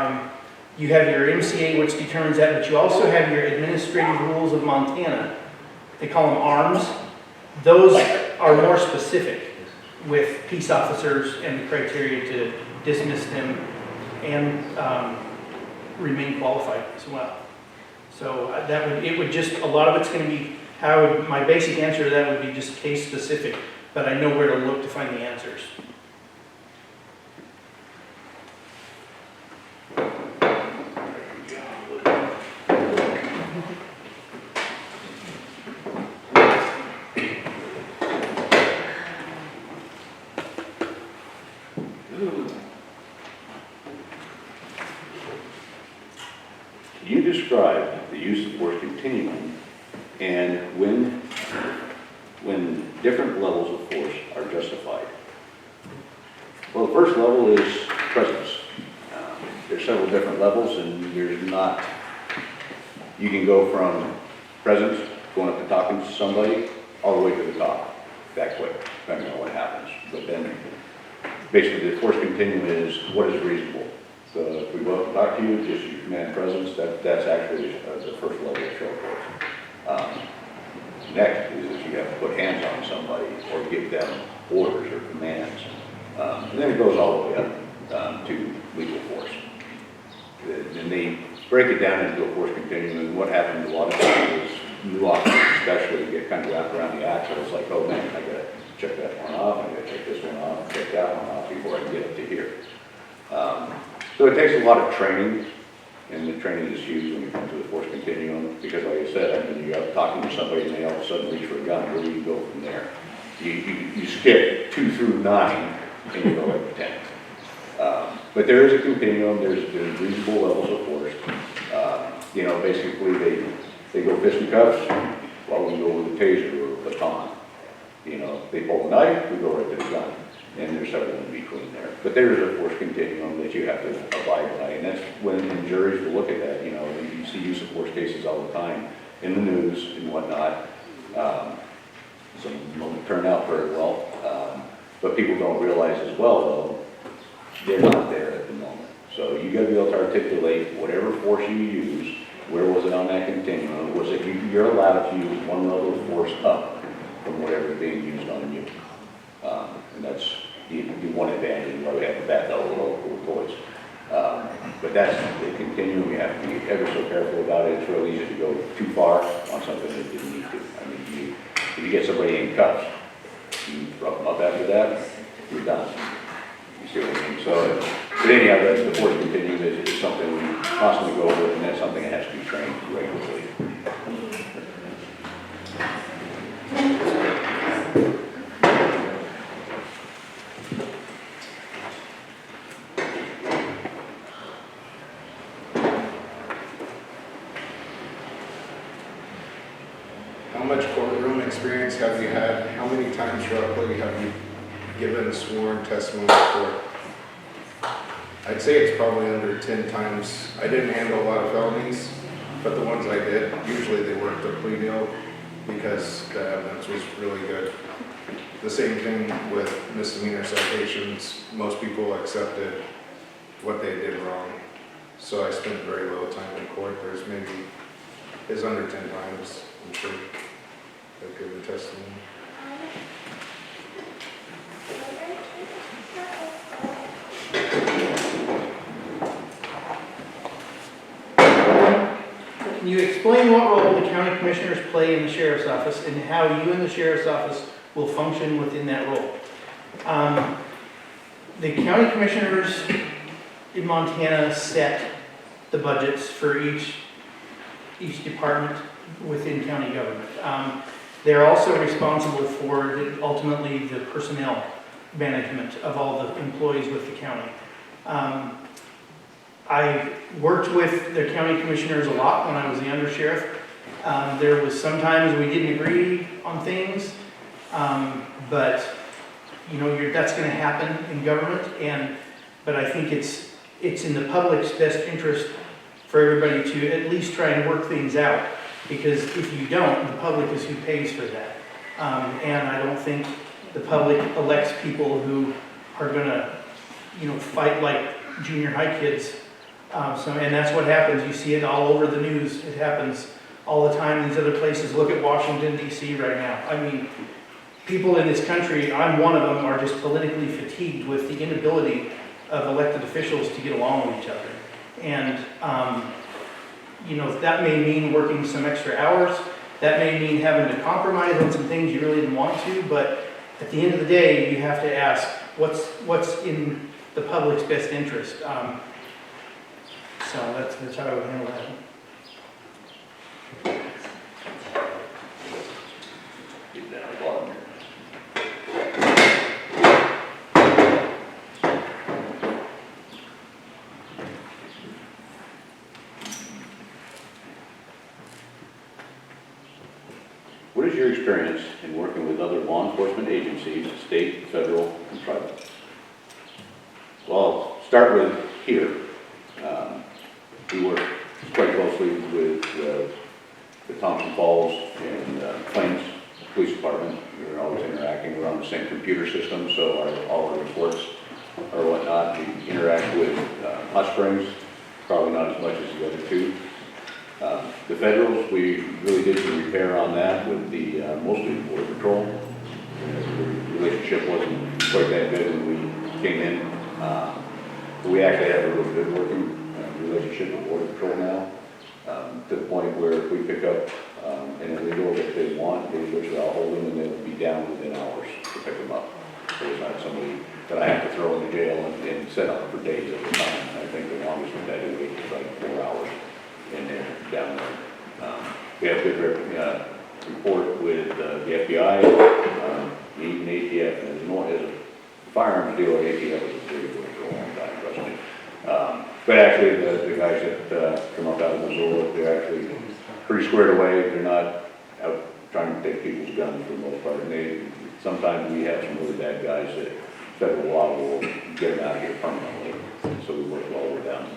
You have your MCA, which determines that, but you also have your administrative rules of Montana. They call them ARMS. Those are more specific with peace officers and the criteria to dismiss them and remain qualified as well. So a lot of it's going to be, my basic answer to that would be just case specific, but I know where to look to find the answers. You describe the use of force continuum and when different levels of force are justified. Well, the first level is presence. There's several different levels, and you can go from presence, going up to talking to somebody, all the way to the top that quick, depending on what happens. But then, basically, the force continuum is what is reasonable. So if we go up and talk to you, just your command presence, that's actually the first level of show force. Next is that you have to put hands on somebody or give them orders or commands. And then it goes all the way up to lethal force. And they break it down into a force continuum, and what happens a lot of times is new officers especially get kind of wrapped around the axle. It's like, oh man, I gotta check that one off, I gotta check this one off, check that one off before I can get up to here. So it takes a lot of training, and the training is huge when you come to the force continuum, because like I said, I mean, you're out talking to somebody and they all of a sudden reach for a gun, where do you go from there? You skip 2 through 9 and you go up to 10. But there is a continuum, there's reasonable levels of force. You know, basically they go fisticuffs, while we go with a taser or a baton. You know, they pull a knife, we go right to the gun. And there's several in between there. But there is a force continuum that you have to abide by, and that's when juries will look at that. You know, you see use of force cases all the time in the news and whatnot. Some don't turn out very well, but people don't realize as well, though, they're not there at the moment. So you got to be able to articulate whatever force you use. Where was it on that continuum? Was it you're allowed to use one level of force up from whatever is being used on you? And that's the one advantage why we have the bat level toys. But that's the continuum, you have to be ever so careful about it. It's real easy to go too far on something that didn't need to. I mean, if you get somebody in cuffs, you rough them up after that, you're done. You see what I mean? So, but anyhow, the force continuum is something we constantly go over, and that's something that has to be trained regularly. How much courtroom experience have you had? How many times roughly have you given sworn testimony before? I'd say it's probably under 10 times. I didn't handle a lot of felonies, but the ones I did, usually they worked a plea deal because the evidence was really good. The same thing with misdemeanor citations. Most people accepted what they did wrong. So I spent very little time in court. There's maybe, it's under 10 times, I'm sure. I've given testimony. Can you explain what role the county commissioners play in the sheriff's office and how you and the sheriff's office will function within that role? The county commissioners in Montana set the budgets for each department within county government. They're also responsible for ultimately the personnel management of all the employees with the county. I worked with the county commissioners a lot when I was the undersheriff. There was sometimes we didn't agree on things, but you know that's going to happen in government. But I think it's in the public's best interest for everybody to at least try and work things out, because if you don't, the public is who pays for that. And I don't think the public elects people who are going to, fight like junior high kids. And that's what happens. You see it all over the news. It happens all the time in these other places. Look at Washington, D.C. right now. I mean, people in this country, I'm one of them, are just politically fatigued with the inability of elected officials to get along with each other. And, that may mean working some extra hours. That may mean having to compromise on some things you really didn't want to. But at the end of the day, you have to ask, what's in the public's best interest? So that's how I would handle that. Get down the bottom here. What is your experience in working with other law enforcement agencies, state, federal, and tribal? Well, I'll start with here. We work quite closely with the Thompson Falls and Plains Police Department. We're always interacting. We're on the same computer system, so all our reports or whatnot. We interact with Hot Springs, probably not as much as the other two. The Federals, we really did some repair on that with the mostly Border Patrol. The relationship wasn't quite that good when we came in. We actually have a really good working relationship with Border Patrol now, to the point where if we pick up an illegal that they want, they literally all hold them and they'll be down within hours to pick them up. So it's not somebody that I have to throw in the jail and set up for days at a time. I think the longest we've had to wait is like 4 hours and they're down there. We have a good report with the FBI, even ATF, and as a firearms dealer, ATF was a very good for a long time, trust me. But actually, the guys that come up out of Missouri, they're actually pretty squared away. They're not out trying to take people's guns for the most part. And sometimes we have some really bad guys that federal law will get them out of here permanently. So we work well with them.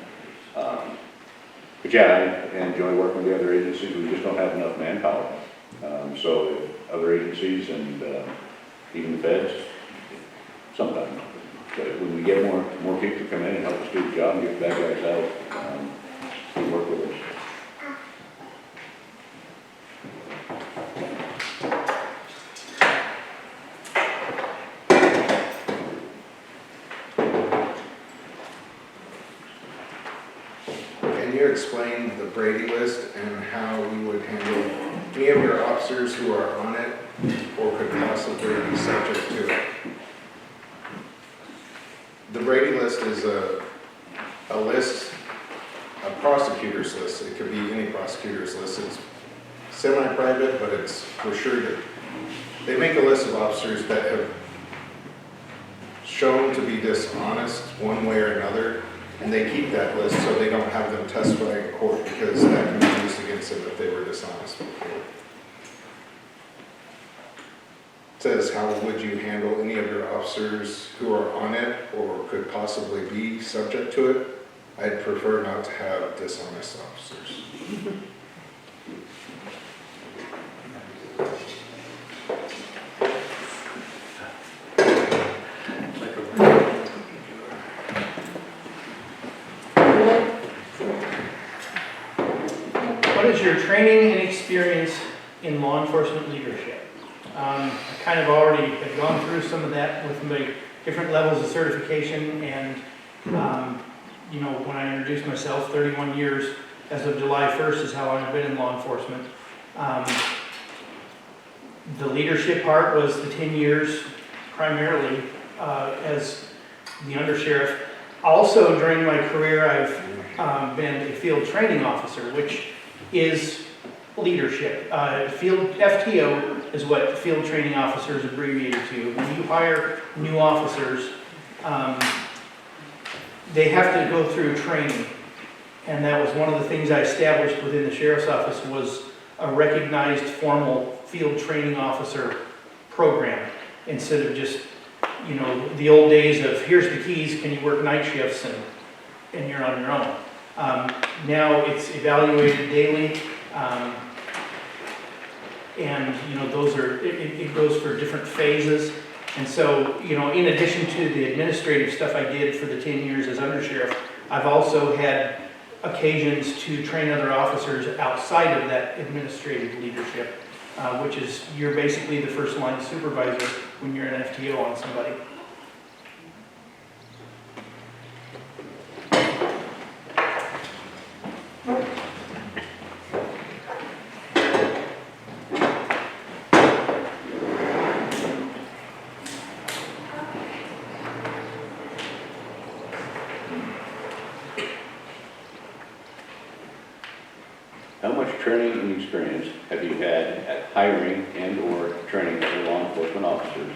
But yeah, I enjoy working with the other agencies. We just don't have enough manpower. So other agencies and even the feds, sometimes. But when we get more people to come in and help us do the job and get the bad guys out, we work with us. explain the Brady list and how you would handle any of your officers who are on it or could possibly be subject to it? The Brady list is a list, a prosecutor's list. It could be any prosecutor's list. It's semi-private, but it's for sure that they make a list of officers that have shown to be dishonest one way or another, and they keep that list so they don't have them testify in court because that can be used against them if they were dishonest before. It says, how would you handle any of your officers who are on it or could possibly be subject to it? I'd prefer not to have dishonest officers. What is your training and experience in law enforcement leadership? I kind of already have gone through some of that with my different levels of certification, and you know, when I introduced myself, 31 years as of July 1st is how long I've been in law enforcement. The leadership part was the 10 years primarily as the undersheriff. Also during my career I've been a field training officer, which is leadership. Field FTO is what field training officers abbreviated to. When you hire new officers, they have to go through training, and that was one of the things I established within the sheriff's office was a recognized formal field training officer program instead of just, you know, the old days of here's the keys, can you work night shifts, and you're on your own. Now it's evaluated daily, and you know, those are, it goes for different phases. And so, you know, in addition to the administrative stuff I did for the 10 years as undersheriff, I've also had occasions to train other officers outside of that administrative leadership, which is you're basically the first line supervisor when you're an FTO on somebody. How much training and experience have you had at hiring and or training other law enforcement officers?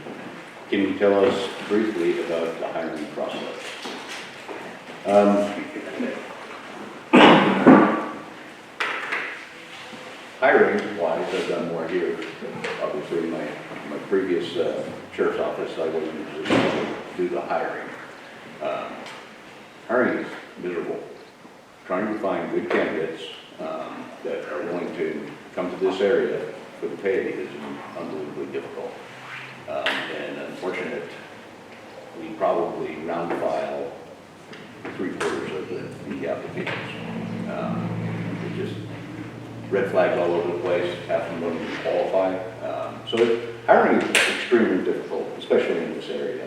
Can you tell us briefly about the hiring process? Hiring wise, I've done more here. Obviously, in my previous sheriff's office, I wasn't in a position to do the hiring. Hiring is miserable. Trying to find good candidates that are willing to come to this area for the pay is unbelievably difficult. And unfortunate, we probably round file 3/4 of the applications. It's just red flags all over the place, half of them don't even qualify. So hiring is extremely difficult, especially in this area.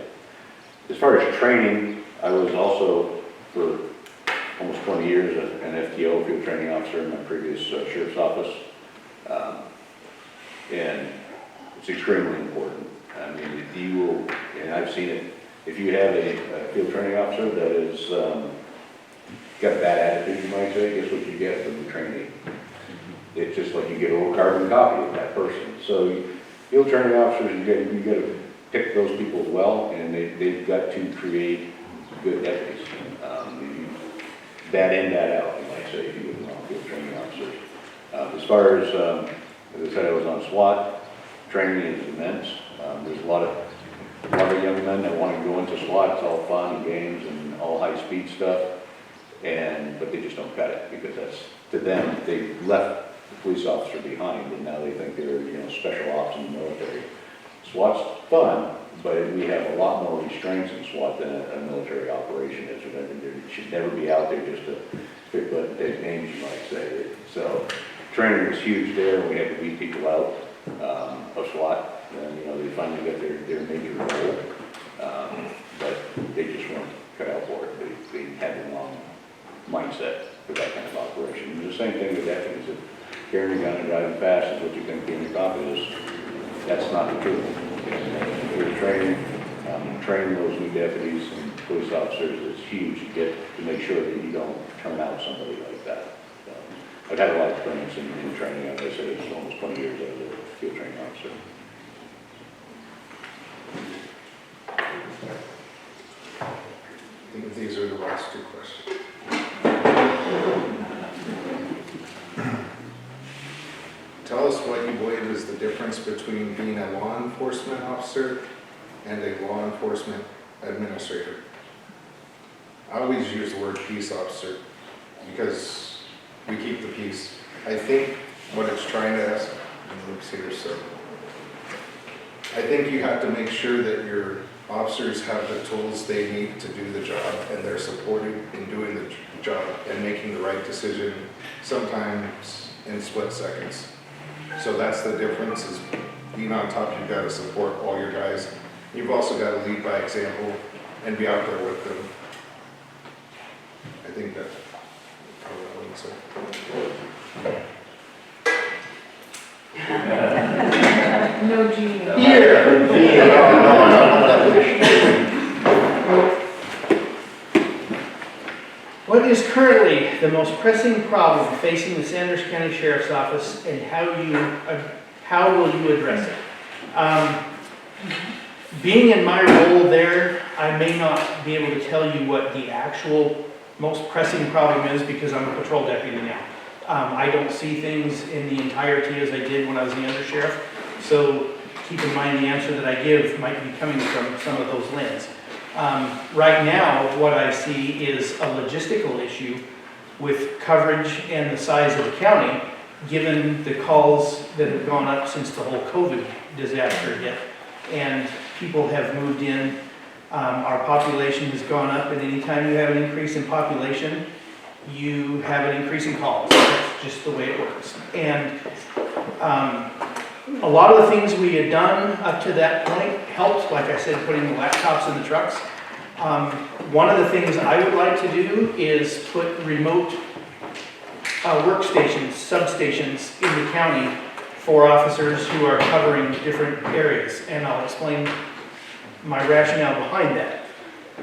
As far as training, I was also for almost 20 years an FTO, field training officer, in my previous sheriff's office. And it's extremely important. I mean, if you will, and I've seen it, if you have a field training officer that is got a bad attitude, you might say, guess what you get from the trainee? It's just like you get a little carbon copy of that person. So field training officers, you got to pick those people as well, and they've got to create good deputies. That in, that out, you might say, if you would want field training officers. As far as I said, I was on SWAT. Training is immense. There's a lot of young men that want to go into SWAT. It's all fun and games and all high-speed stuff, but they just don't cut it because that's, to them, they left the police officer behind, and now they think they're, you know, special ops in the military. SWAT's fun, but we have a lot more restraints in SWAT than a military operation is. It should never be out there just to pick but take names, you might say. So training is huge there, and we have to beat people out of SWAT. And, you know, they finally get their major role, but they just weren't cut out for it. They had the wrong mindset. for that kind of operation. And the same thing with deputies. If carrying a gun and driving fast is what you think in your pocket is, that's not the truth. We're training those new deputies and police officers is huge to make sure that you don't turn out somebody like that. I've had a lot of experience in training. Like I said, it's almost 20 years as a field training officer. I think these are the last two questions. Tell us what you believe is the difference between being a law enforcement officer and a law enforcement administrator. I always use the word peace officer because we keep the peace. I think what it's trying to ask, let's see here, so. I think you have to make sure that your officers have the tools they need to do the job and they're supported in doing the job and making the right decision, sometimes in split seconds. So that's the difference, is being on top, you've got to support all your guys. You've also got to lead by example and be out there with them. I think that's probably what I would say. No genie. Here. What is currently the most pressing problem facing the Sanders County Sheriff's Office, and how will you address it? Being in my role there, I may not be able to tell you what the actual most pressing problem is because I'm a patrol deputy now. I don't see things in the entirety as I did when I was the undersheriff, so keep in mind the answer that I give might be coming from some of those lenses. Right now, what I see is a logistical issue with coverage and the size of the county, given the calls that have gone up since the whole COVID disaster hit, and people have moved in. Our population has gone up, and anytime you have an increase in population, you have an increase in calls. That's just the way it works. And a lot of the things we had done up to that point helped, like I said, putting the laptops in the trucks. One of the things I would like to do is put remote workstations, substations in the county for officers who are covering different areas, and I'll explain my rationale behind that.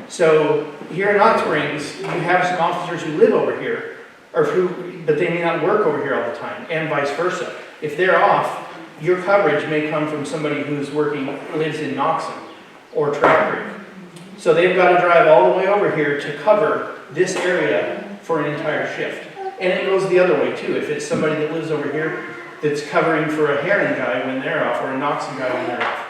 So here in Hot Springs, you have some officers who live over here, but they may not work over here all the time, and vice versa. If they're off, your coverage may come from somebody who's lives in Knoxon or Trout Creek. So they've got to drive all the way over here to cover this area for an entire shift. And it goes the other way too. If it's somebody that lives over here that's covering for a Heron guy when they're off, or a Knoxon guy when they're off.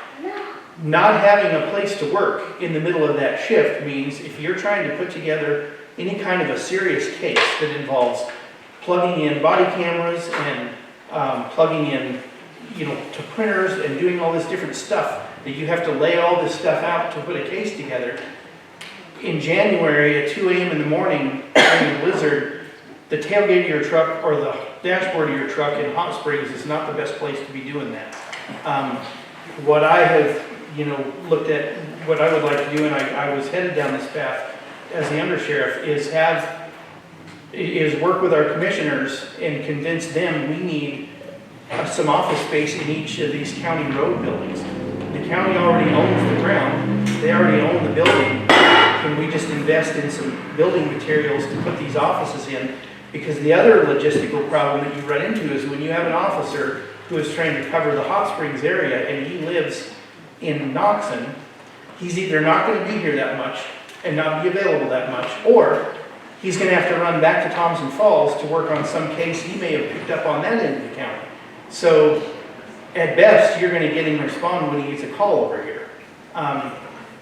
Not having a place to work in the middle of that shift means if you're trying to put together any kind of a serious case that involves plugging in body cameras and plugging in, to printers and doing all this different stuff, that you have to lay all this stuff out to put a case together. In January at 2 a.m. in the morning during the blizzard, the tailgate of your truck or the dashboard of your truck in Hot Springs is not the best place to be doing that. What I have looked at, what I would like to do, and I was headed down this path as the undersheriff, is work with our commissioners and convince them we need some office space in each of these county road buildings. The county already owns the ground, they already own the building. Can we just invest in some building materials to put these offices in? Because the other logistical problem that you run into is when you have an officer who is trying to cover the Hot Springs area and he lives in Knoxon, he's either not going to be here that much and not be available that much, or he's going to have to run back to Thompson Falls to work on some case he may have picked up on that end of the county. So at best, you're going to get him respond when he gets a call over here.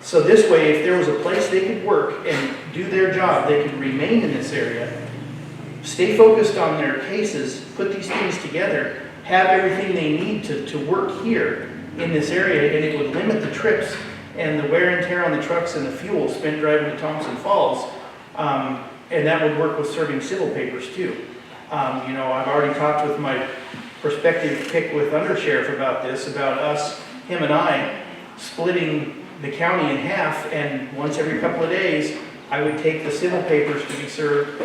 So this way, if there was a place they could work and do their job, they could remain in this area, stay focused on their cases, put these things together, have everything they need to work here in this area, and it would limit the trips and the wear and tear on the trucks and the fuel spent driving to Thompson Falls, and that would work with serving civil papers too. I've already talked with my prospective pick with undersheriff about this, about us, him and I, splitting the county in half, and once every couple of days, I would take the civil papers to be served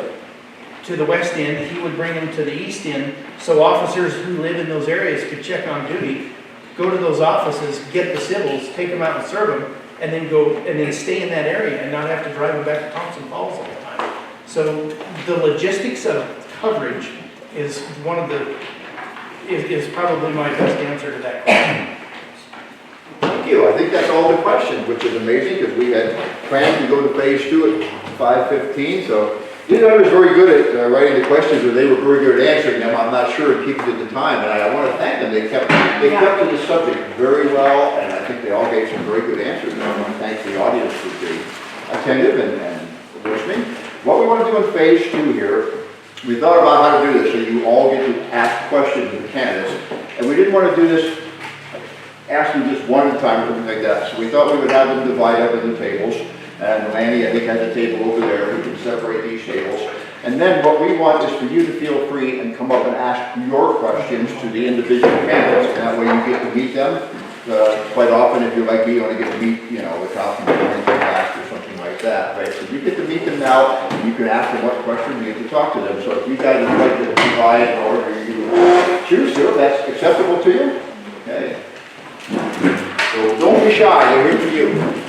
to the west end, he would bring them to the east end, so officers who live in those areas could check on duty, go to those offices, get the civils, take them out and serve them, and then go, and then stay in that area and not have to drive them back to Thompson Falls all the time. So the logistics of coverage is one of the, is probably my best answer to that question. Thank you. I think that's all the questions, which is amazing because we had planned to go to phase 2 at 5:15. So these guys were very good at writing the questions, or they were very good at answering them. I'm not sure and keeping it the time, and I want to thank them. They kept to the subject very well, and I think they all gave some very good answers. And I want to thank the audience for being attentive and listening. What we want to do in phase 2 here, we thought about how to do this so you all get to ask questions of the candidates, and we didn't want to do this ask them just one at a time or something like that. So we thought we would have them divide up into tables. And Lanny, I think, has a table over there. We can separate these tables. And then what we want is for you to feel free and come up and ask your questions to the individual candidates. And that way you get to meet them. Quite often, if you're like me, you only get to meet, the top of the class or something like that, right? So you get to meet them now, and you can ask them what questions you get to talk to them. So if you guys would like to divide or you choose to, if that's acceptable to you, okay. So don't be shy, they're here for you.